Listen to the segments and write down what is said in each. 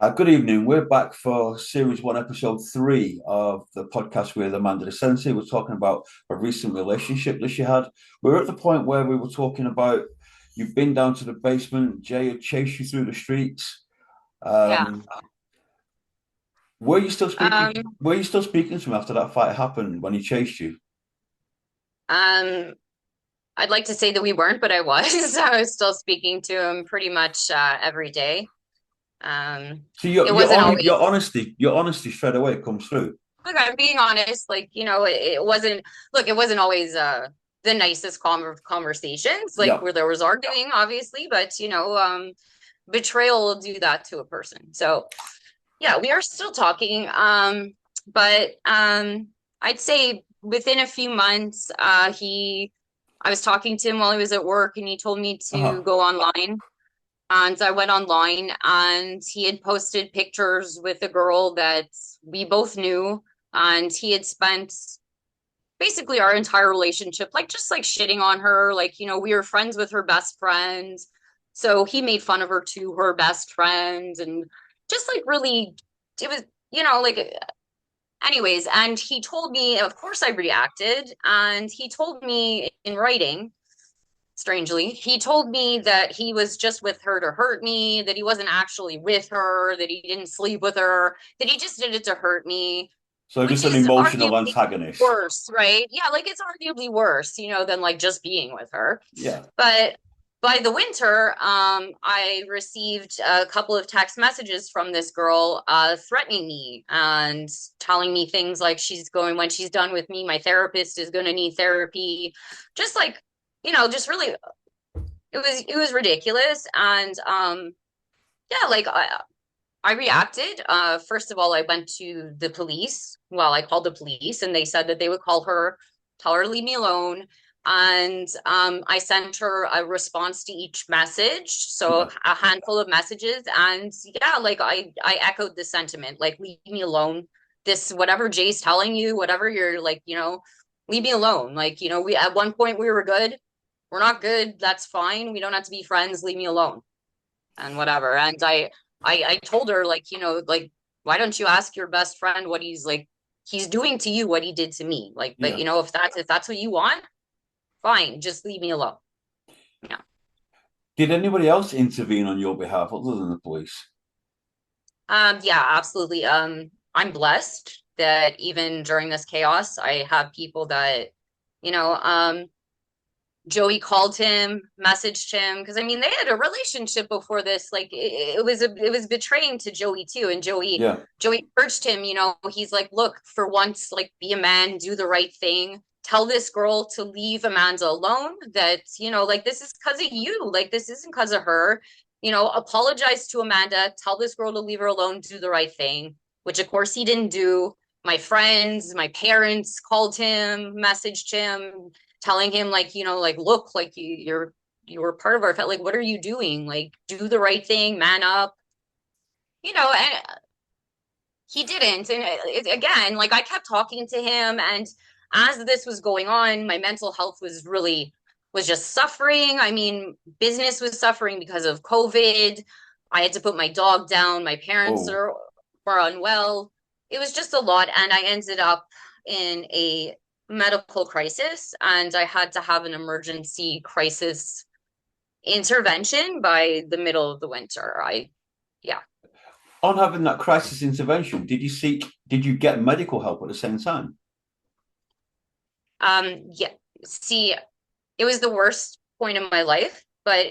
Good evening. We're back for series one, episode three of the podcast with Amanda DeSensi. We're talking about a recent relationship that she had. We're at the point where we were talking about you've been down to the basement, Jay had chased you through the streets. Yeah. Um, were you still speaking? Um, Were you still speaking to him after that fight happened when he chased you? um, I'd like to say that we weren't, but I was. I was still speaking to him pretty much every day. So It wasn't always, your honesty straight away comes through. look, I'm being honest, it wasn't, look, it wasn't always the nicest conversations, like Yeah. where there was arguing, obviously, but betrayal will do that to a person. So yeah, we are still talking. But I'd say within a few months, I was talking to him while he was at work, and he told me to Uh-huh. go online. And I went online, and he had posted pictures with a girl that we both knew, and he had spent basically our entire relationship like just like shitting on her. Like, we were friends with her best friend, so he made fun of her to her best friend, and just like really, it was, like, anyways. And he told me, of course I reacted, and he told me in writing, strangely, he told me that he was just with her to hurt me, that he wasn't actually with her, that he didn't sleep with her, that he just did it to hurt me, So which just an is emotional arguably antagonist. worse, right? Yeah, like it's arguably worse, than like just being with her. Yeah. But by the winter, I received a couple of text messages from this girl threatening me and telling me things like when she's done with me, my therapist is going to need therapy. Just like, just really, it was ridiculous. And yeah, like I reacted. First of all, I went to the police. Well, I called the police, and they said that they would call her, tell her to leave me alone. And I sent her a response to each message, so Yeah. a handful of messages. And yeah, like I echoed the sentiment, like leave me alone. This whatever Jay's telling you, whatever you're like, leave me alone. Like, we at one point we were good. We're not good. That's fine. We don't have to be friends. Leave me alone and whatever. And I told her, like, like, why don't you ask your best friend what he's doing to you, what he did to me? Like, but Yeah. if that's what you want, fine, just leave me alone. Yeah. Did anybody else intervene on your behalf other than the police? Yeah, absolutely. I'm blessed that even during this chaos, I have people that, you know, um, Joey called him, messaged him, because I mean they had a relationship before this. Like it was betraying to Joey too. And Joey Yeah. Joey urged him, he's like, look, for once, like be a man, do the right thing. Tell this girl to leave Amanda alone. That, like this is because of you. Like this isn't because of her. Apologize to Amanda, tell this girl to leave her alone, do the right thing, which of course he didn't do. My friends, my parents called him, messaged him, telling him like, like, look, like you were part of our family. Like, what are you doing? Like, do the right thing, man up. And he didn't. And again, like I kept talking to him, and as this was going on, my mental health was just suffering. I mean, business was suffering because of COVID. I had to put my dog down. My parents Oh, were unwell. It was just a lot, and I ended up in a medical crisis, and I had to have an emergency crisis intervention by the middle of the winter. Yeah. on having that crisis intervention, did you get medical help at the same time? Yeah. See, it was the worst point in my life, but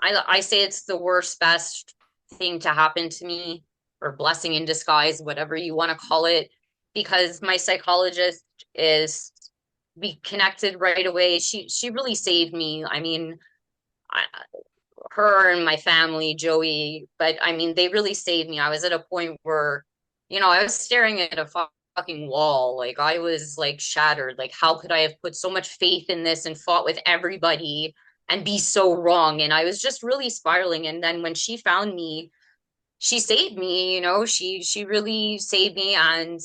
I say it's the worst, best thing to happen to me, or blessing in disguise, whatever you want to call it, because my psychologist is we connected right away. She really saved me. I mean, I, her and my family, Joey, but I mean, they really saved me. I was at a point where, I was staring at a fucking wall. Like I was like shattered. Like, how could I have put so much faith in this and fought with everybody and be so wrong? And I was just really spiraling. And then when she found me, she saved me, she really saved me. And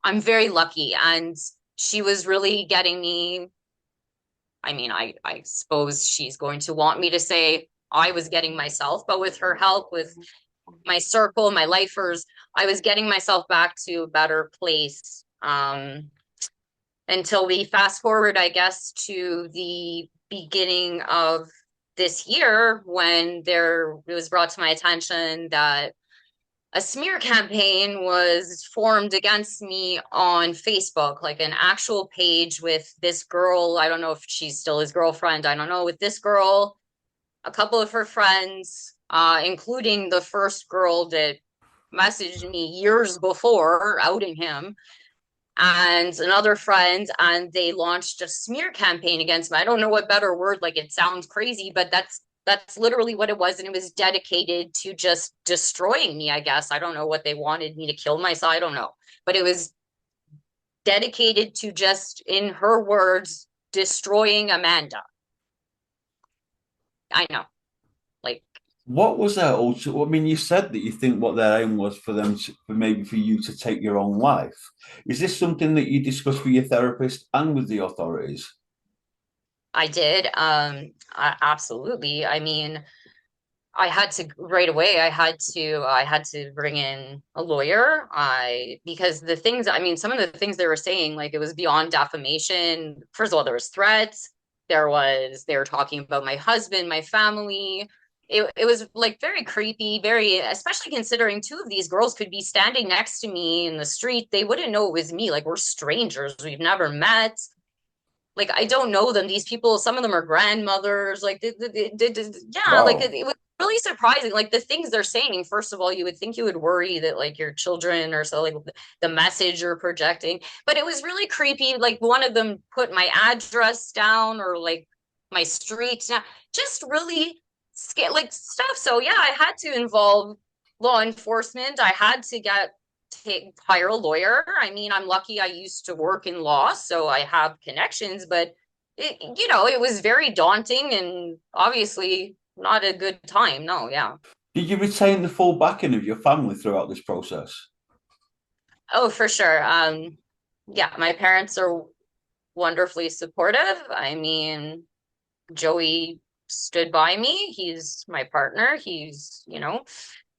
I'm very lucky. And she was really getting me. I mean, I suppose she's going to want me to say I was getting myself, but with her help, with my circle, my lifers. I was getting myself back to a better place. Until we fast forward, I guess, to the beginning of this year when it was brought to my attention that a smear campaign was formed against me on Facebook, like an actual page with this girl. I don't know if she's still his girlfriend. I don't know, with this girl, a couple of her friends, including the first girl that messaged me years before outing him, and another friend, and they launched a smear campaign against me. I don't know what better word, like it sounds crazy, but that's literally what it was. And it was dedicated to just destroying me, I guess. I don't know what they wanted me to kill myself. I don't know. But it was dedicated to just, in her words, destroying Amanda. I know. Like, What was their also? I mean, you said that you think what their aim was for them to, for maybe for you to take your own life. Is this something that you discussed with your therapist and with the authorities? I did. Absolutely. I mean, I had to right away. I had to bring in a lawyer. Because the things, I mean, some of the things they were saying, like it was beyond defamation. First of all, there was threats. They were talking about my husband, my family. It was like very creepy, very, especially considering two of these girls could be standing next to me in the street. They wouldn't know it was me. Like we're strangers. We've never met. Like I don't know them. These people, some of them are grandmothers. Like, yeah, like Wow. it was really surprising. Like the things they're saying. First of all, you would think you would worry that like your children or so, like the message you're projecting. But it was really creepy. Like one of them put my address down or like my street now, just really like stuff. So yeah, I had to involve law enforcement. I had to hire a lawyer. I mean, I'm lucky I used to work in law, so I have connections, but it was very daunting and obviously not a good time. No, yeah. Did you retain the full backing of your family throughout this process? Oh, for sure. Yeah, my parents are wonderfully supportive. I mean, Joey stood by me. He's my partner.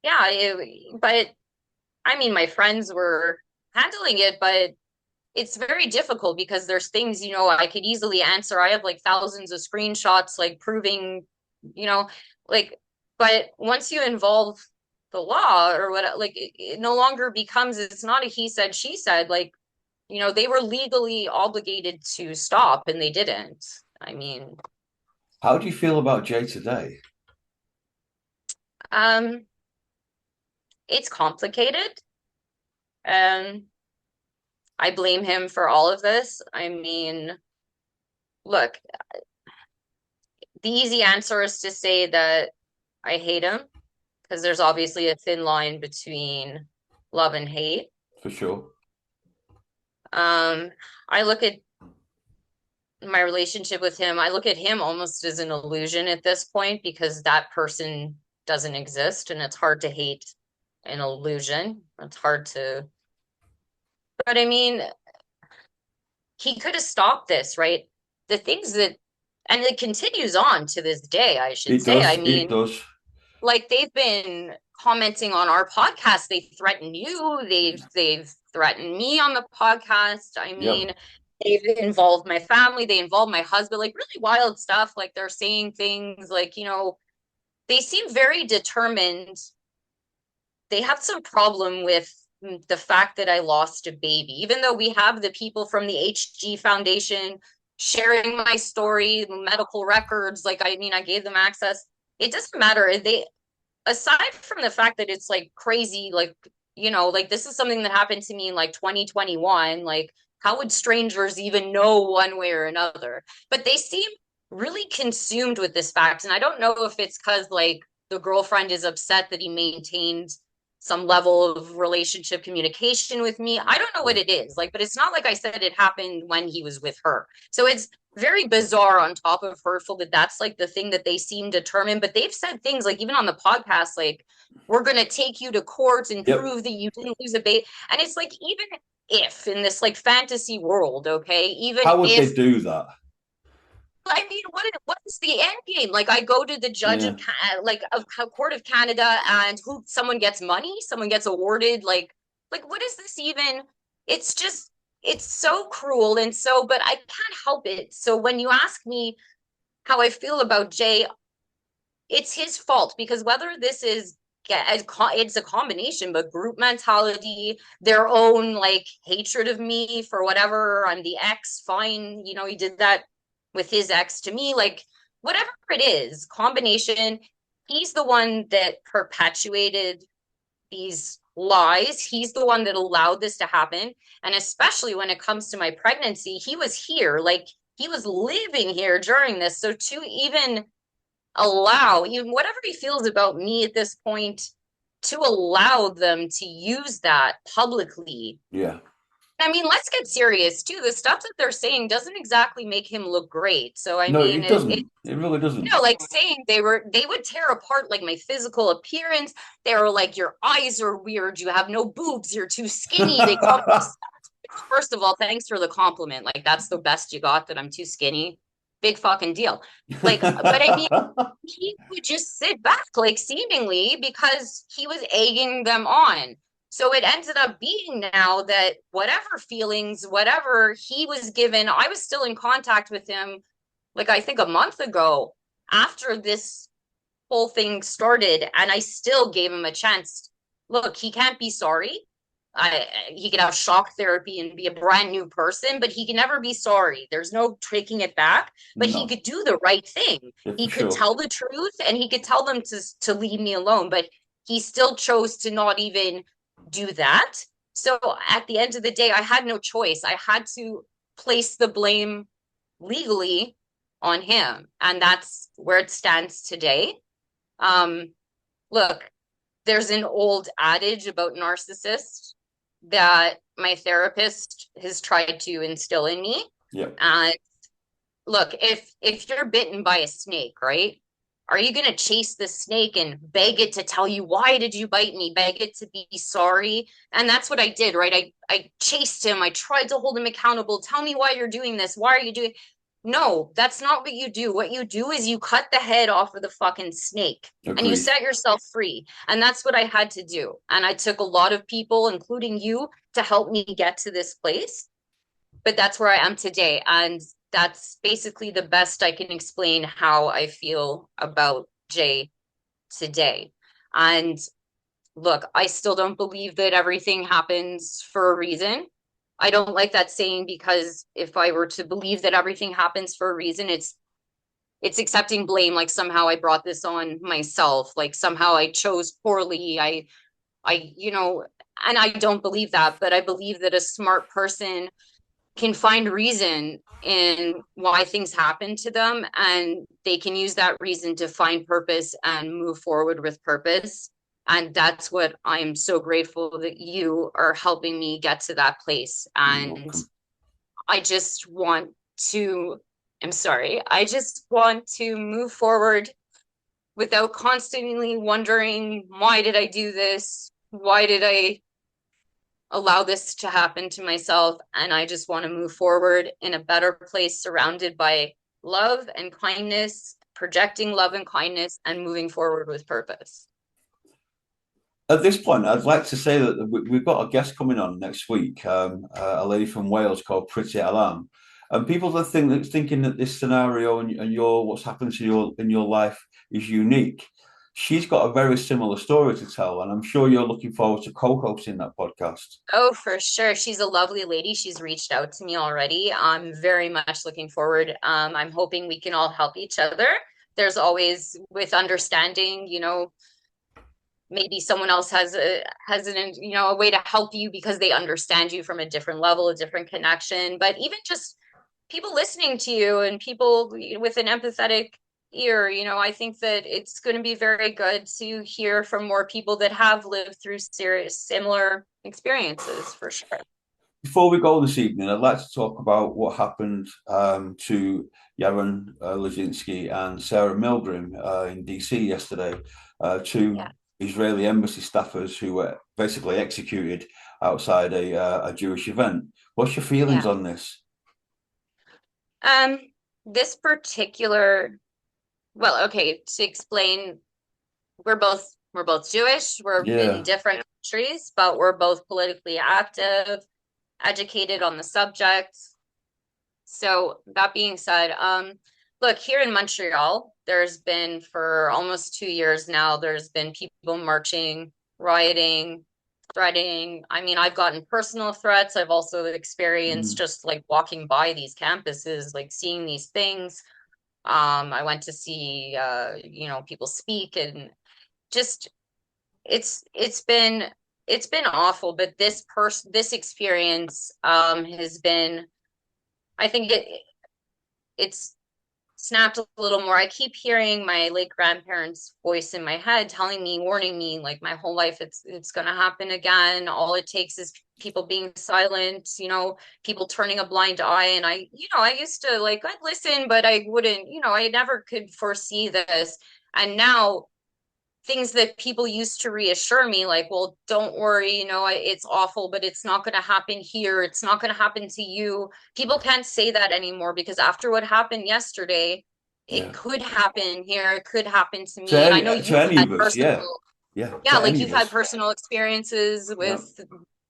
Yeah, but I mean, my friends were handling it, but it's very difficult because there's things, I could easily answer. I have like thousands of screenshots, like proving, you know, like, but once you involve the law or what, like, it no longer becomes, it's not a he said, she said, like, they were legally obligated to stop and they didn't. I mean, How do you feel about Jay today? um, it's complicated. Um, I blame him for all of this. I mean, look, the easy answer is to say that I hate him because there's obviously a thin line between love and hate. For sure. Um, I look at my relationship with him, I look at him almost as an illusion at this point because that person doesn't exist and it's hard to hate an illusion. It's hard to, but I mean, he could have stopped this, right? The things that, and it continues on to this day, I should It say. I does. It mean, does. like they've been commenting on our podcast. They threaten you. They've threatened me on the podcast. I Yep. mean, they've involved my family. They involved my husband. Like really wild stuff. Like they're saying things like they seem very determined. They have some problem with the fact that I lost a baby, even though we have the people from the HG Foundation sharing my story, medical records. Like I mean, I gave them access. It doesn't matter. They aside from the fact that it's like crazy, like, like this is something that happened to me in like 2021, like how would strangers even know one way or another? But they seem really consumed with this fact. And I don't know if it's because like the girlfriend is upset that he maintained some level of relationship communication with me. I don't know what it is like, but it's not like I said it happened when he was with her. So it's very bizarre on top of hurtful that that's like the thing that they seem determined. But they've said things like even on the podcast, like we're going to take you to court and Yep. prove that you didn't lose a baby. And it's like even if in this like fantasy world, okay, even How would they if do that? I mean, what is the end game? Like, I go to the judge Yeah, of Court of Canada, and who someone gets money, someone gets awarded. Like what is this even? It's just it's so cruel and so, but I can't help it. So when you ask me how I feel about Jay, it's his fault because whether this is it's a combination, but group mentality, their own like hatred of me for whatever I'm the ex, fine, he did that with his ex to me, like whatever it is, combination. He's the one that perpetuated these lies. He's the one that allowed this to happen. And especially when it comes to my pregnancy, he was here, like he was living here during this. So to even allow even whatever he feels about me at this point, to allow them to use that publicly. yeah. I mean, let's get serious too. The stuff that they're saying doesn't exactly make him look great. So I No, mean, it doesn't. It really doesn't. like saying they would tear apart like my physical appearance. They were like, your eyes are weird, you have no boobs, you're too skinny. They called me, first of all, thanks for the compliment. Like, that's the best you got, that I'm too skinny. Big fucking deal. Like, but I mean, he would just sit back, like, seemingly, because he was egging them on. So it ended up being now that whatever feelings, whatever he was given, I was still in contact with him, like, I think a month ago after this whole thing started, and I still gave him a chance. Look, he can't be sorry. He could have shock therapy and be a brand new person, but he can never be sorry. There's no taking it back. But he No, could do the right thing. yeah, He for could sure. tell the truth, and he could tell them to leave me alone. But he still chose to not even do that. So at the end of the day, I had no choice. I had to place the blame legally on him, and that's where it stands today. Um, Look, there's an old adage about narcissists that my therapist has tried to instill in me. Yeah, And look, if you're bitten by a snake, right? Are you going to chase the snake and beg it to tell you, why did you bite me? Beg it to be sorry? And that's what I did, right? I chased him. I tried to hold him accountable. Tell me why you're doing this. Why are you doing? No, that's not what you do. What you do is you cut the head off of the fucking snake and you agreed. set yourself free. And that's what I had to do. And I took a lot of people, including you, to help me get to this place. But that's where I am today. And that's basically the best I can explain how I feel about Jay today. And look, I still don't believe that everything happens for a reason. I don't like that saying, because if I were to believe that everything happens for a reason, it's accepting blame, like somehow I brought this on myself, like somehow I chose poorly. And I don't believe that, but I believe that a smart person can find reason in why things happen to them, and they can use that reason to find purpose and move forward with purpose. And that's what I'm so grateful that you are helping me get to that place. You're And welcome. I just want to, I'm sorry, I just want to move forward without constantly wondering, why did I do this? Why did I allow this to happen to myself? And I just want to move forward in a better place, surrounded by love and kindness, projecting love and kindness, and moving forward with purpose. At this point, I'd like to say that we've got a guest coming on next week, a lady from Wales called Pretty Alam. And people that thinking that this scenario and your what's happened to you in your life is unique. She's got a very similar story to tell, and I'm sure you're looking forward to co-hosting that podcast. Oh, for sure. She's a lovely lady. She's reached out to me already. I'm very much looking forward. I'm hoping we can all help each other. There's always, with understanding, maybe someone else has a way to help you because they understand you from a different level, a different connection. But even just people listening to you, and people with an empathetic ear, I think that it's going to be very good to hear from more people that have lived through serious similar experiences, for sure. Before we go this evening, I'd like to talk about what happened to Yaron Lazinski and Sarah Milgrim in DC yesterday, two Yeah. Israeli embassy staffers who were basically executed outside a Jewish event. What's your feelings Yeah. on this? Um, this particular, well, okay, to explain, we're both Jewish. We're in Yeah. different countries, but we're both politically active, educated on the subject. So that being said, look, here in Montreal, there's been for almost 2 years now, there's been people marching, rioting, threatening. I mean, I've gotten personal threats. I've also experienced Mm. just like walking by these campuses, like seeing these things. I went to see people speak, and just it's been awful, but this experience has been, I think it's snapped a little more. I keep hearing my late grandparents' voice in my head telling me, warning me, like my whole life it's gonna happen again. All it takes is people being silent, people turning a blind eye. And I used to like I'd listen, but I wouldn't, I never could foresee this. And now things that people used to reassure me, like, well, don't worry, it's awful, but it's not going to happen here. It's not going to happen to you. People can't say that anymore because after what happened yesterday, it Yeah. could happen here. It could happen to To me. And I know to you've any had of us, personal, yeah. Yeah. yeah, To like any you've of had us. personal experiences Yeah. with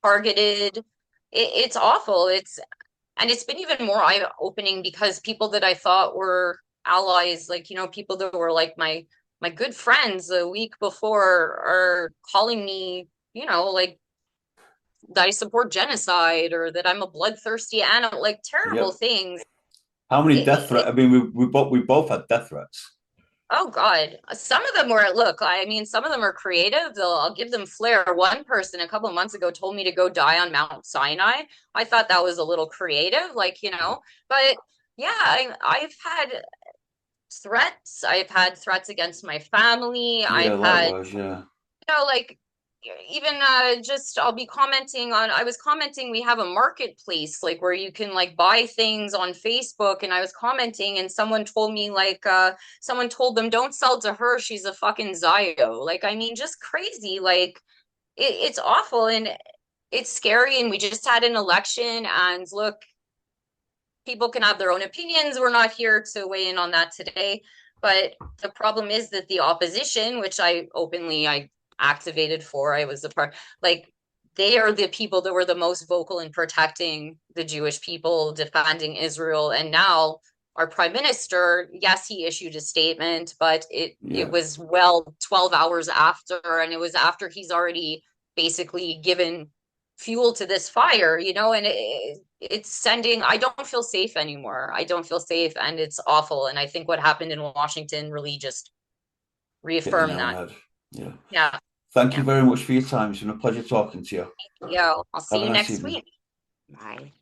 targeted. It's awful. And it's been even more eye-opening because people that I thought were allies, like, people that were like my good friends a week before are calling me, like that I support genocide or that I'm a bloodthirsty animal, like terrible Yep. things. How many It, death it, threats? I mean, we both had death threats. oh God, some of them were, look, I mean, some of them are creative. I'll give them flair. One person a couple of months ago told me to go die on Mount Sinai. I thought that was a little creative, like, but yeah, I've had threats. I've had threats against my family. Yeah, I've had, likewise. Yeah. like even just I'll be commenting on, I was commenting, we have a marketplace like where you can like buy things on Facebook, and I was commenting and someone told me like someone told them don't sell to her, she's a fucking Zio. Like, I mean, just crazy. Like it's awful and it's scary, and we just had an election, and look, people can have their own opinions. We're not here to weigh in on that today. But the problem is that the opposition, which I activated for, I was a part, like they are the people that were the most vocal in protecting the Jewish people, defending Israel. And now our prime minister, yes, he issued a statement, but it Yeah. was 12 hours after, and it was after he's already basically given fuel to this fire, and it's sending, I don't feel safe anymore. I don't feel safe, and it's awful. And I think what happened in Washington really just Hit the reaffirmed nail on the that. head. Yeah. Yeah. Thank you Yeah. very much for your time. It's been a pleasure talking to you. Yeah. I'll Have see a you nice next evening. week. Bye.